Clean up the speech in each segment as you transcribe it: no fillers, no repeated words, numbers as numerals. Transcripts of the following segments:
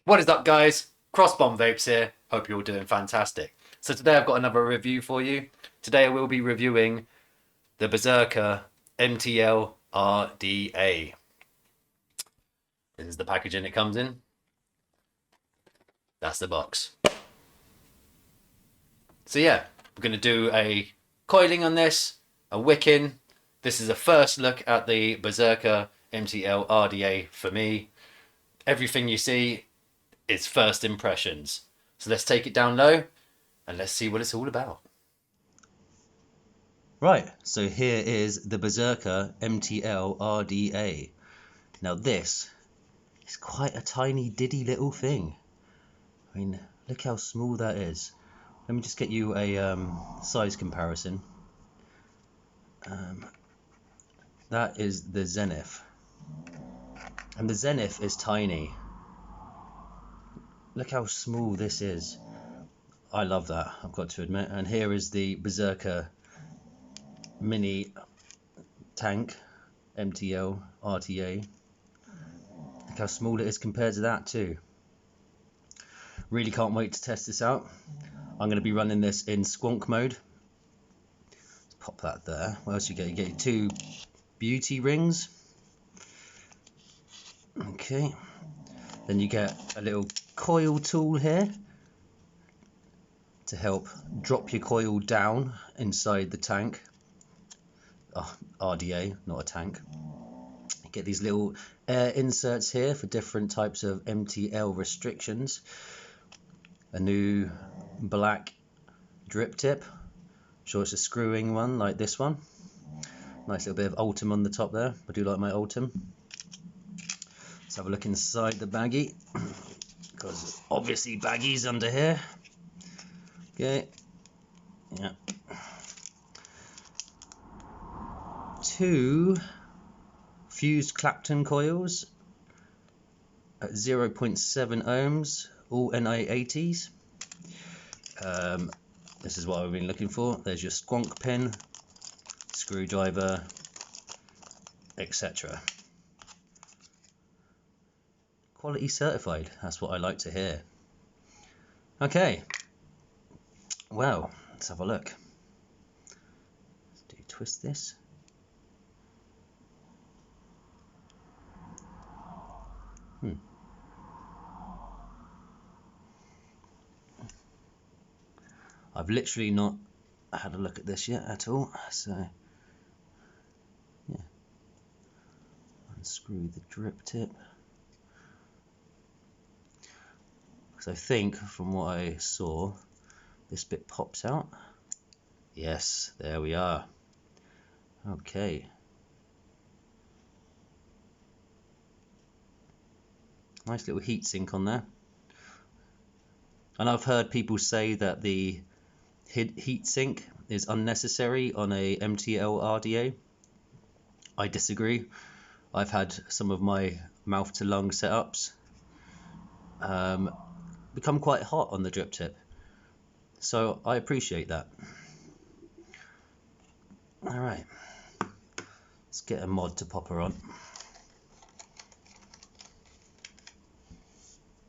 What is up, guys? Crossbomb Vapes here. Hope you're all doing fantastic. So today I've got another review for you. Today I will be reviewing the Berserker MTL RDA. This is the packaging it comes in. That's the box. So yeah, we're going to do a coiling on this, a wicking. This is a first look at the Berserker MTL RDA for me. Everything you see is first impressions. So let's take it down low and let's see what it's all about. Right, so here is the Berserker MTL RDA. Now this is quite a tiny diddy little thing. I mean, look how small that is. Let me just get you a size comparison. That is the Zenith. And the Zenith is tiny. Look how small this is. I love that, I've got to admit. And here is the Berserker mini tank MTL RDA. Look how small it is compared to that too. Really can't wait to test this out. I'm going to be running this in Squonk mode. Let's pop that there. What else you get? You get your two beauty rings. Okay. Then you get a little coil tool here to help drop your coil down inside the tank. Oh, RDA, not a tank. You get these little air inserts here for different types of MTL restrictions. A new black drip tip. I'm sure it's a screwing one like this one. Nice little bit of Ultim on the top there. I do like my Ultim. Let's have a look inside the baggie, because obviously baggies under here. Okay, yeah. Two fused Clapton coils at 0.7 ohms, all NI80s. This is what I've been looking for. There's your Squonk pin, screwdriver, etc. Quality certified, that's what I like to hear. Okay, well, let's have a look. Do you twist this? I've literally not had a look at this yet at all, so yeah. Unscrew the drip tip. Because I think from what I saw, this bit pops out. Yes, there we are. Okay. Nice little heat sink on there. And I've heard people say that the heat sink is unnecessary on a MTL RDA. I disagree. I've had some of my mouth to lung setups become quite hot on the drip tip, so I appreciate that. Alright, let's get a mod to pop her on.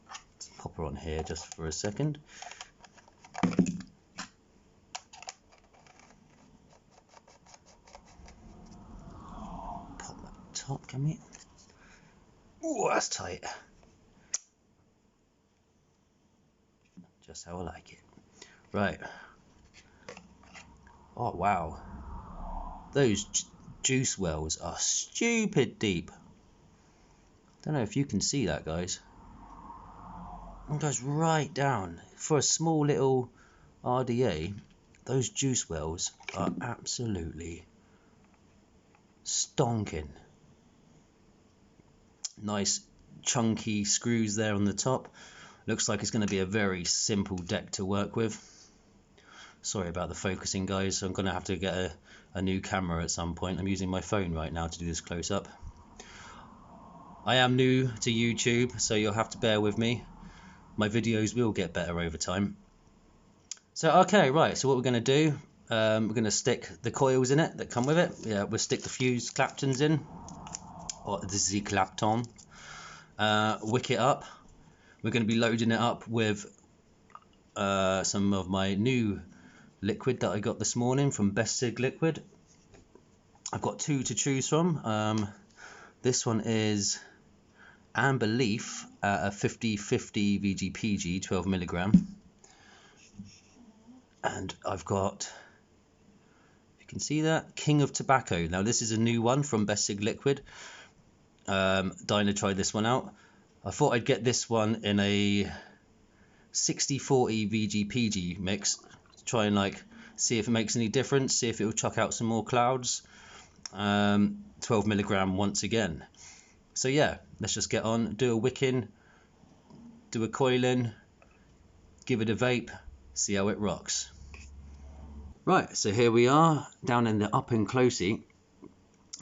Let's pop her on here just for a second. Pop that top, can we? Ooh, that's tight. Just how I like it. Right. Oh wow. Those juice wells are stupid deep. Don't know if you can see that, guys. It goes right down. For a small little RDA, those juice wells are absolutely stonking. Nice chunky screws there on the top. Looks like it's going to be a very simple deck to work with. Sorry about the focusing, guys. I'm going to have to get a new camera at some point. I'm using my phone right now to do this close-up. I am new to YouTube, so you'll have to bear with me. My videos will get better over time. So, okay, right. So what we're going to do, we're going to stick the coils in it that come with it. Yeah, we'll stick the fused Claptons in, or the Z Clapton. wick it up. We're going to be loading it up with some of my new liquid that I got this morning from Berserker Liquid. I've got two to choose from. This one is Amber Leaf at a 50/50 VGPG, 12 milligram, and I've got, if you can see that, King of Tobacco. Now this is a new one from Berserker Liquid. Dying to try this one out. I thought I'd get this one in a 60/40 VGPG mix, try and like see if it makes any difference, see if it will chuck out some more clouds. 12 milligram once again. So yeah, let's just get on, do a wicking, do a coiling, give it a vape, see how it rocks. Right, so here we are down in the up and closey.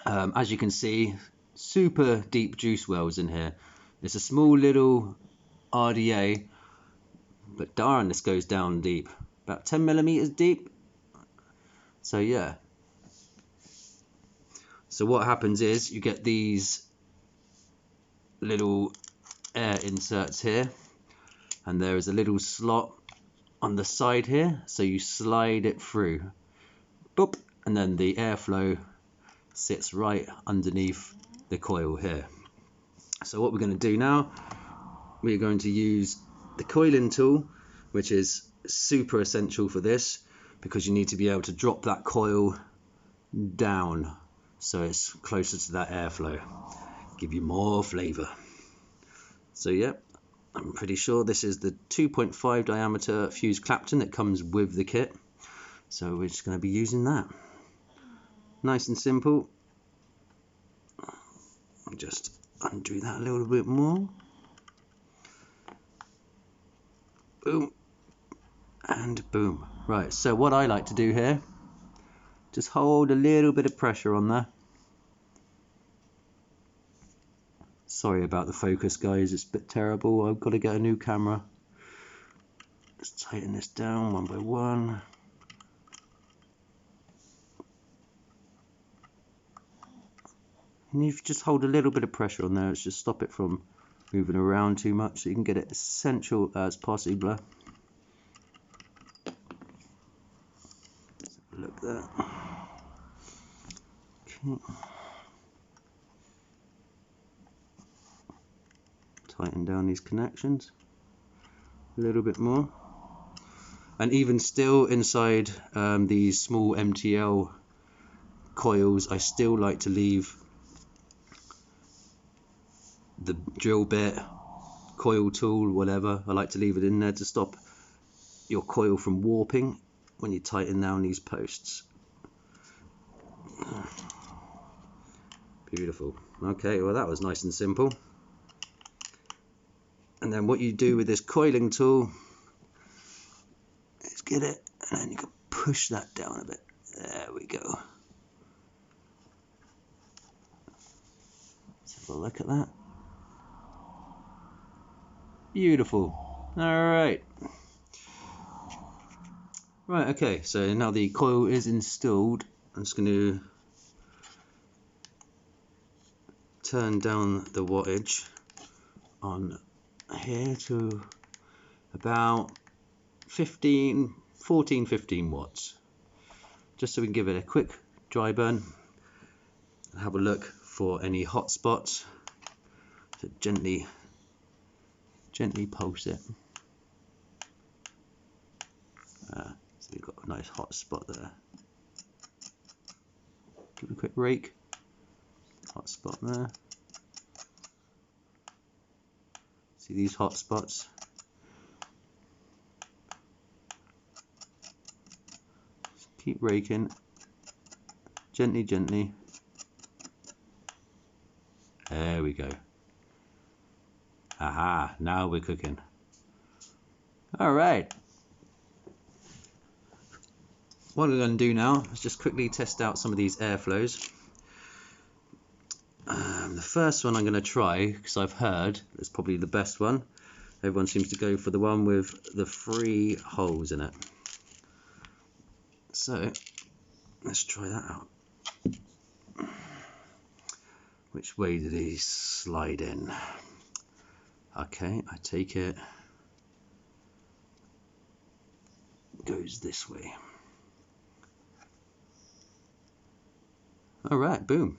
As you can see, super deep juice wells in here. It's a small little RDA, but darn, this goes down deep, about 10 millimeters deep. So yeah. So what happens is you get these little air inserts here, and there is a little slot on the side here, so you slide it through, boop, and then the airflow sits right underneath the coil here. So what we're going to do now, we're going to use the coiling tool, which is super essential for this, because you need to be able to drop that coil down so it's closer to that airflow, give you more flavor. So yeah, I'm pretty sure this is the 2.5 diameter fused Clapton that comes with the kit, so we're just going to be using that. Nice and simple. I'll just undo that a little bit more. Boom and boom. Right, so what I like to do here, just hold a little bit of pressure on there. Sorry about the focus, guys, it's a bit terrible. I've got to get a new camera. Let's tighten this down one by one. And if you just hold a little bit of pressure on there, it's just stop it from moving around too much, so you can get it essential as possible. Look there. Okay. Tighten down these connections a little bit more, and even still inside these small MTL coils, I still like to leave the drill bit, coil tool, whatever. I like to leave it in there to stop your coil from warping when you tighten down these posts. Beautiful. Okay, well that was nice and simple. And then what you do with this coiling tool is get it, and then you can push that down a bit. There we go. Let's have a look at that. Beautiful. Alright. Right, okay, so now the coil is installed. I'm just going to turn down the wattage on here to about 14-15 watts, just so we can give it a quick dry burn and have a look for any hot spots. So gently pulse it. So you've got a nice hot spot there. Give it a quick rake. Hot spot there. See these hot spots? Just keep raking. Gently. There we go. Aha, now we're cooking. Alright. What we're going to do now is just quickly test out some of these airflows. The first one I'm going to try, because I've heard it's probably the best one. Everyone seems to go for the one with the 3 holes in it. So let's try that out. Which way do these slide in? Okay, I take it goes this way. All right, boom.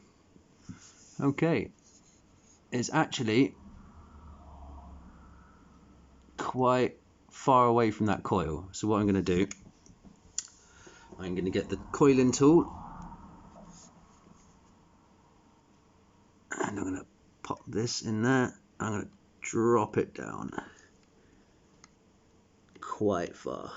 Okay, it's actually quite far away from that coil. So what I'm going to do, I'm going to get the coiling tool and I'm going to pop this in there. I'm going to drop it down quite far.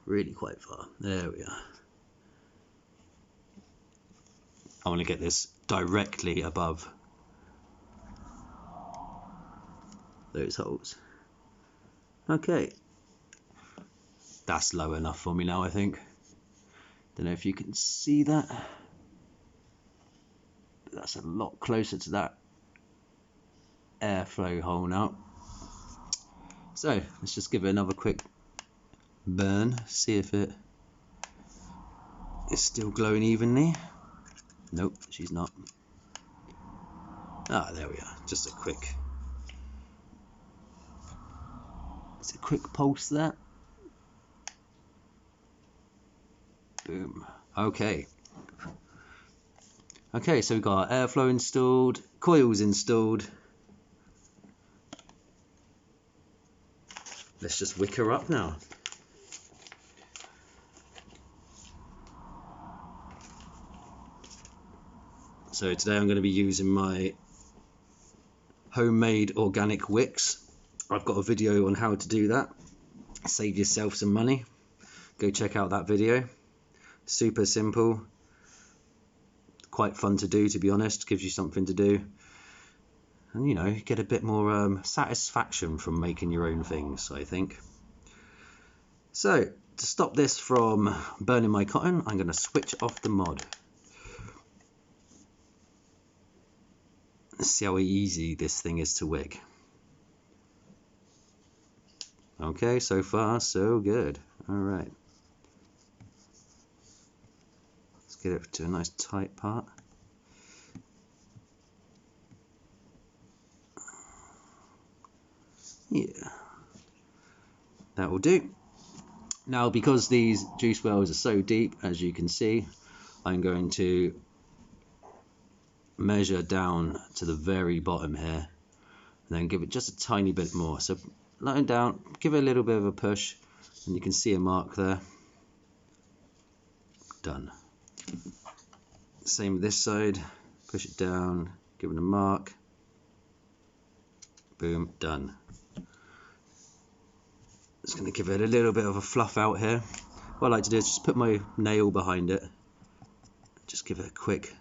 Really quite far. There we are. I want to get this directly above those holes. Okay, that's low enough for me now, I think. Don't know if you can see that, but that's a lot closer to that airflow hole now. So let's just give it another quick burn, see if it is still glowing evenly. Nope, she's not. Ah, there we are. Just a quick pulse there. Boom. Okay. Okay, so we've got airflow installed, coils installed. Let's just wick her up now. So today I'm going to be using my homemade organic wicks. I've got a video on how to do that. Save yourself some money. Go check out that video. Super simple. Quite fun to do, to be honest. Gives you something to do. And, you know, get a bit more satisfaction from making your own things, I think. So, to stop this from burning my cotton, I'm going to switch off the mod. Let's see how easy this thing is to wick. Okay, so far so good. Alright. Let's get it to a nice tight part. Yeah. That will do. Now, because these juice wells are so deep, as you can see, I'm going to measure down to the very bottom here and then give it just a tiny bit more. So line down, give it a little bit of a push, and you can see a mark there. Done. Same with this side, push it down, give it a mark, boom, done. Just going to give it a little bit of a fluff out here. What I like to do is just put my nail behind it, just give it a quick.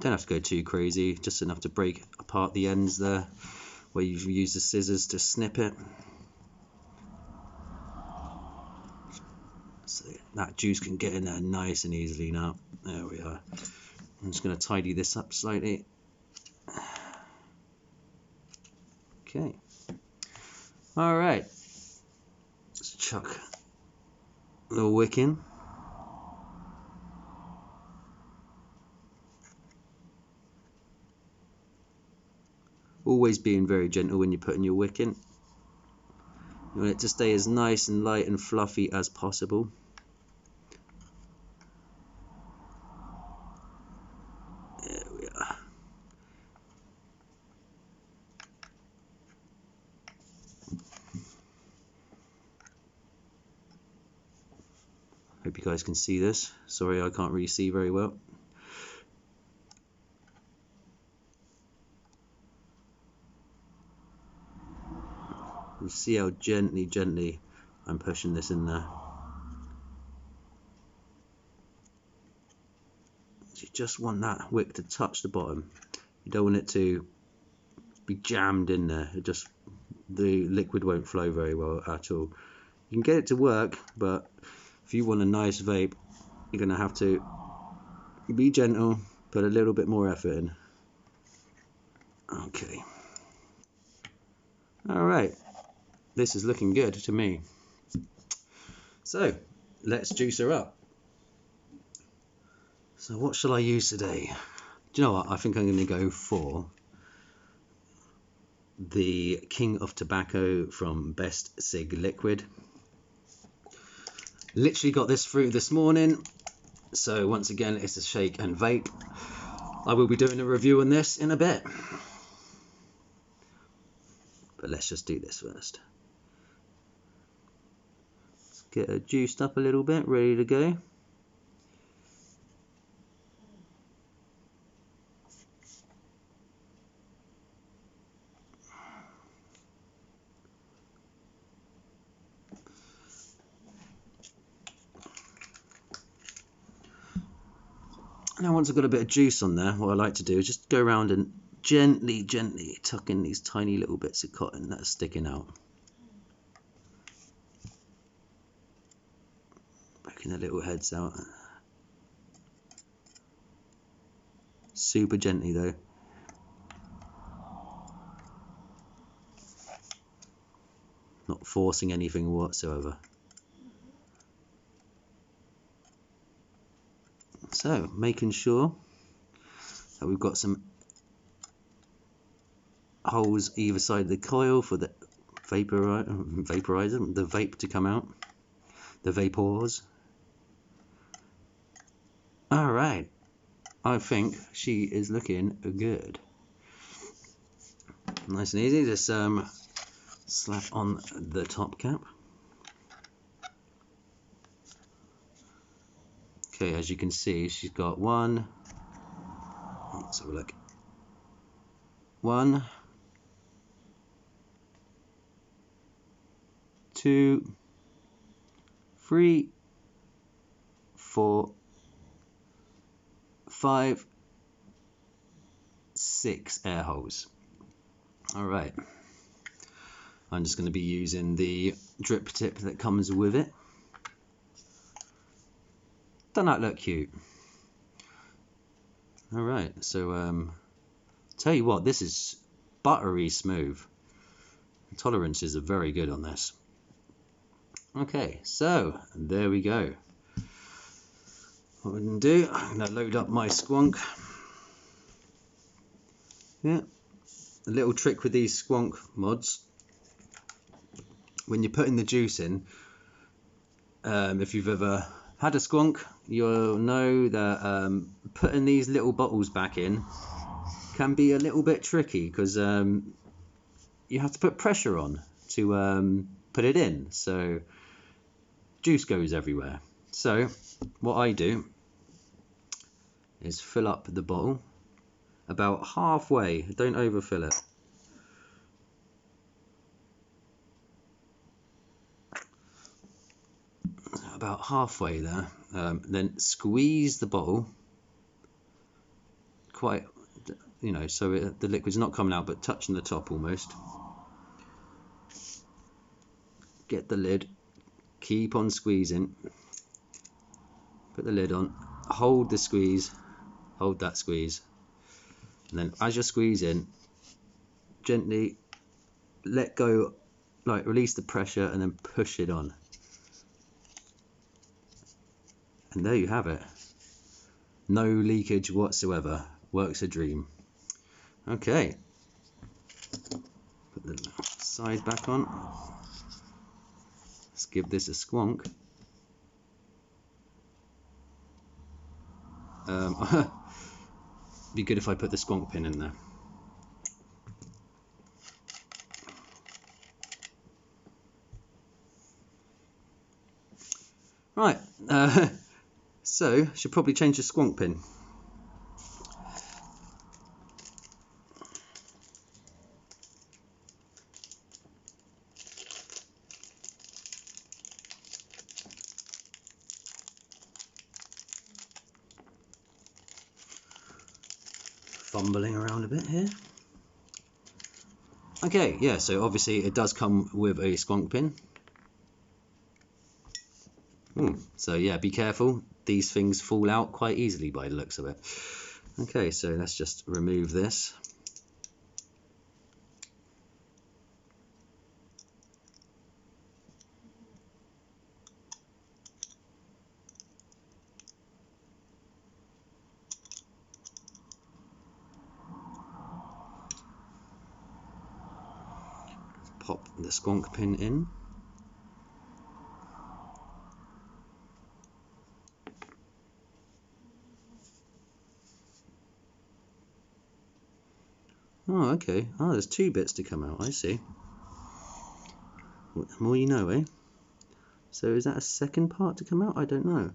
Don't have to go too crazy, just enough to break apart the ends there where you use the scissors to snip it. So that juice can get in there nice and easily now. There we are. I'm just going to tidy this up slightly. Okay. Alright. Let's chuck a little wick in. Always being very gentle when you're putting your wick in. You want it to stay as nice and light and fluffy as possible. There we are. Hope you guys can see this. Sorry, I can't really see very well. You see how gently I'm pushing this in there. You just want that wick to touch the bottom. You don't want it to be jammed in there. The liquid won't flow very well at all. You can get it to work, but if you want a nice vape, you're going to have to be gentle, put a little bit more effort in. Okay. Alright. this is looking good to me. So let's juice her up. So what shall I use today? Do you know what? I think I'm going to go for the King of Tobacco from Best Cig Liquid. Literally got this through this morning. So once again, it's a shake and vape. I will be doing a review on this in a bit. But let's just do this first. Let's get her juiced up a little bit, ready to go. Now once I've got a bit of juice on there, what I like to do is just go around and gently tuck in these tiny little bits of cotton that are sticking out. Backing the little heads out. Super gently though. Not forcing anything whatsoever. So making sure that we've got some holes either side of the coil for the vaporizer, the vape to come out, the vapors. Alright, I think she is looking good. Nice and easy, just slap on the top cap. Okay, as you can see, she's got one, let's have a look, 1, 2, 3, 4, 5, 6 air holes. Alright, I'm just going to be using the drip tip that comes with it. Doesn't that look cute? Alright, so tell you what, this is buttery smooth. The tolerances are very good on this. Okay, so there we go. What we're going to do, I'm going to load up my Squonk. Yeah, a little trick with these Squonk mods. When you're putting the juice in, if you've ever had a Squonk, you'll know that putting these little bottles back in can be a little bit tricky because you have to put pressure on to put it in, so juice goes everywhere. So what I do is fill up the bottle about halfway, don't overfill it. About halfway there, then squeeze the bottle quite, you know, so the liquid's not coming out but touching the top almost. Get the lid, keep on squeezing, put the lid on, hold the squeeze, hold that squeeze, and then as you're squeezing, gently let go, like release the pressure and then push it on. And there you have it. No leakage whatsoever. Works a dream. Okay. Put the side back on. Let's give this a squonk. Be good if I put the squonk pin in there. Right. So, should probably change the squonk pin. Fumbling around a bit here. Okay, yeah, so obviously it does come with a squonk pin. So yeah, be careful. These things fall out quite easily by the looks of it. Okay, so let's just remove this. pop the squonk pin in. Oh, okay. Oh, there's 2 bits to come out. I see. The more you know, eh? So is that a second part to come out? I don't know.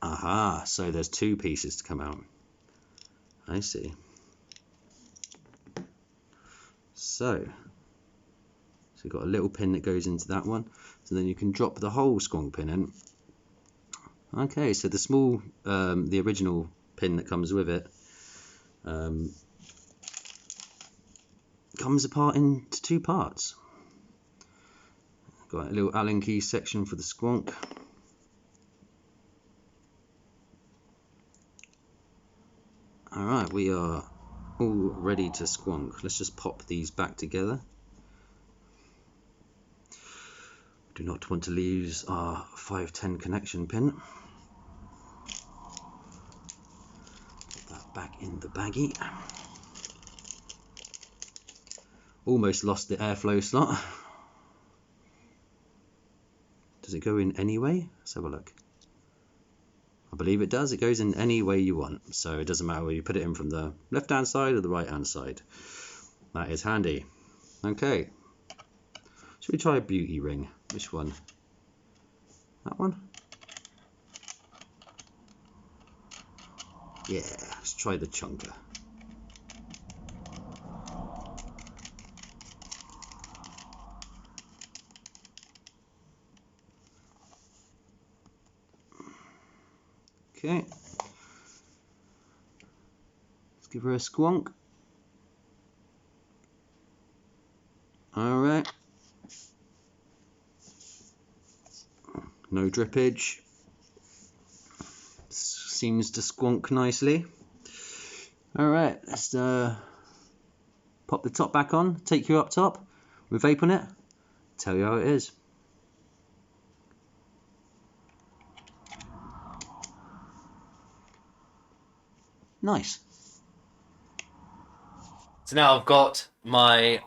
Aha, so there's 2 pieces to come out. I see. So you've got a little pin that goes into that one. So then you can drop the whole squonk pin in. Okay, so the small, the original pin that comes with it, comes apart into 2 parts. Got a little Allen key section for the squonk. Alright, we are all ready to squonk. Let's just pop these back together. Do not want to lose our 510 connection pin. Put that back in the baggie. Almost lost the airflow slot. Does it go in any way? Let's have a look. I believe it does. It goes in any way you want, so it doesn't matter whether you put it in from the left hand side or the right hand side. That is handy. Okay, should we try a beauty ring? Which one? That one? Yeah, let's try the chunker. Okay, let's give her a squonk. Alright, no drippage, seems to squonk nicely. Alright, let's pop the top back on, take you up top, we vape on it, tell you how it is. Nice. So now I've got my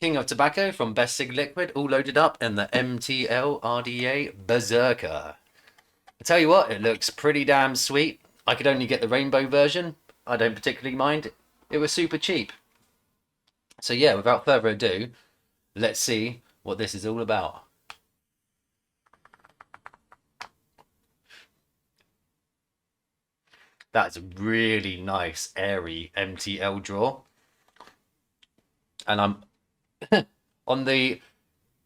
King of Tobacco from Best Cig Liquid all loaded up in the MTL RDA Berserker. I tell you what, it looks pretty damn sweet. I could only get the rainbow version. I don't particularly mind. It was super cheap. So yeah, without further ado, let's see what this is all about. That's a really nice, airy MTL draw. And I'm on the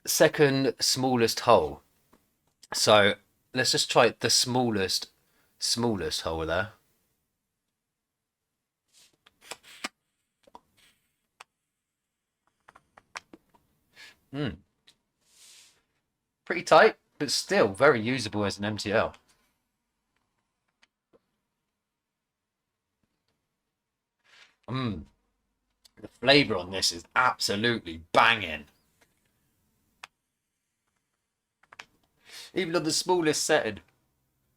second smallest hole. So let's just try the smallest hole there. Pretty tight, but still very usable as an MTL. The flavour on this is absolutely banging. Even on the smallest setting,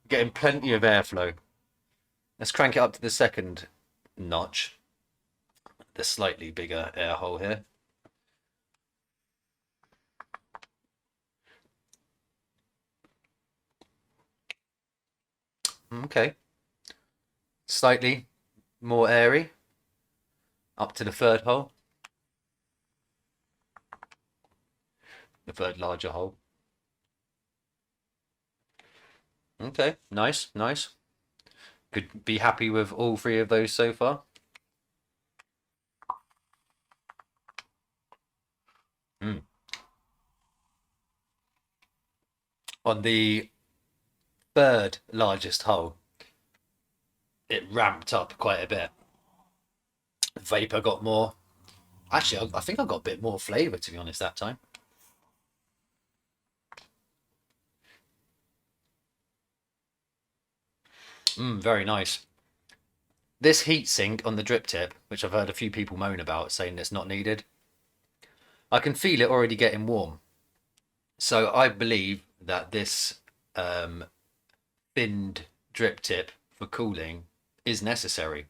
getting plenty of airflow. Let's crank it up to the second notch. The slightly bigger air hole here. Okay. Slightly more airy. Up to the third hole. The third larger hole. Okay, nice, nice. Could be happy with all 3 of those so far. On the third largest hole, it ramped up quite a bit. Vapor got more. Actually, I think I got a bit more flavour, to be honest, that time. Very nice. This heatsink on the drip tip, which I've heard a few people moan about, saying it's not needed, I can feel it already getting warm. So I believe that this thinned drip tip for cooling is necessary.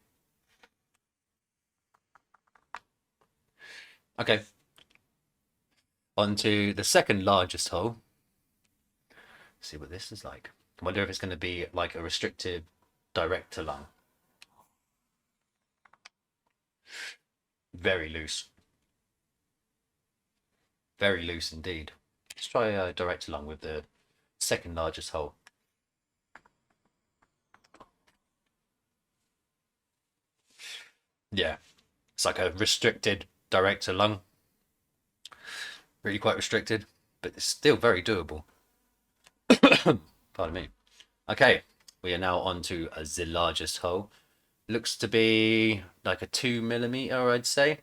Okay, on to the second largest hole. Let's see what this is like. I wonder if it's going to be like a restricted direct to lung. Very loose. Very loose indeed. Let's try direct to lung with the second largest hole. Yeah, it's like a restricted direct to lung. Really quite restricted, but it's still very doable. Pardon me. Okay, we are now on to the largest hole. Looks to be like a 2mm, I'd say.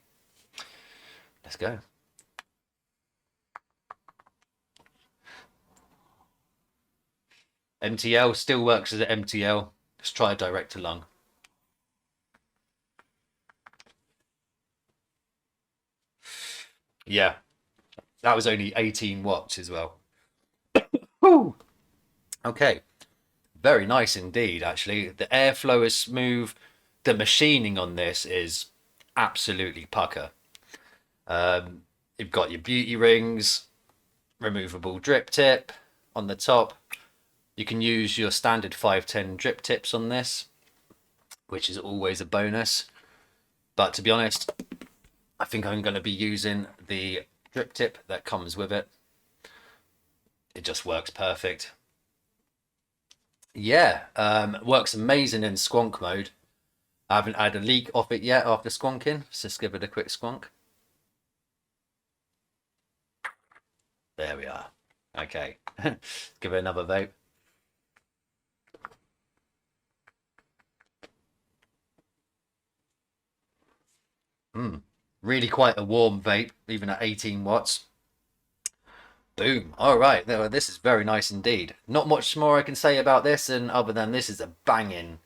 Let's go. MTL still works as an MTL. Let's try a direct to lung. Yeah, that was only 18 watts as well. Woo! Okay, very nice indeed, actually. The airflow is smooth. The machining on this is absolutely pucker. You've got your beauty rings, removable drip tip on the top. You can use your standard 510 drip tips on this, which is always a bonus. But to be honest, I think I'm going to be using the drip tip that comes with it. It just works perfect. Yeah, works amazing in squonk mode. I haven't had a leak off it yet after squonking. Let's just give it a quick squonk. There we are. Okay, give it another vape. Really quite a warm vape, even at 18 watts. Boom. All right, this is very nice indeed. Not much more I can say about this, and other than this is a banging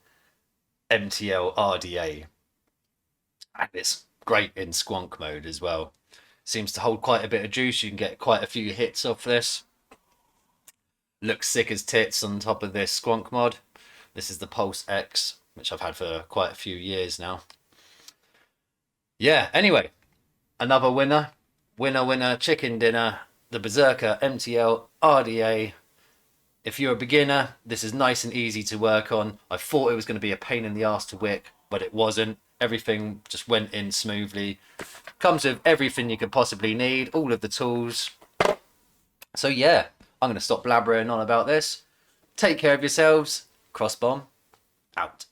MTL RDA. And it's great in squonk mode as well. Seems to hold quite a bit of juice. You can get quite a few hits off this. Looks sick as tits on top of this squonk mod. This is the Pulse X, which I've had for quite a few years now. Yeah, anyway, another winner. Winner, chicken dinner. The Berserker MTL RDA. If you're a beginner, this is nice and easy to work on. I thought it was going to be a pain in the ass to wick, but it wasn't. Everything just went in smoothly. Comes with everything you could possibly need, all of the tools. So yeah, I'm going to stop blabbering on about this. Take care of yourselves. Crossbomb out.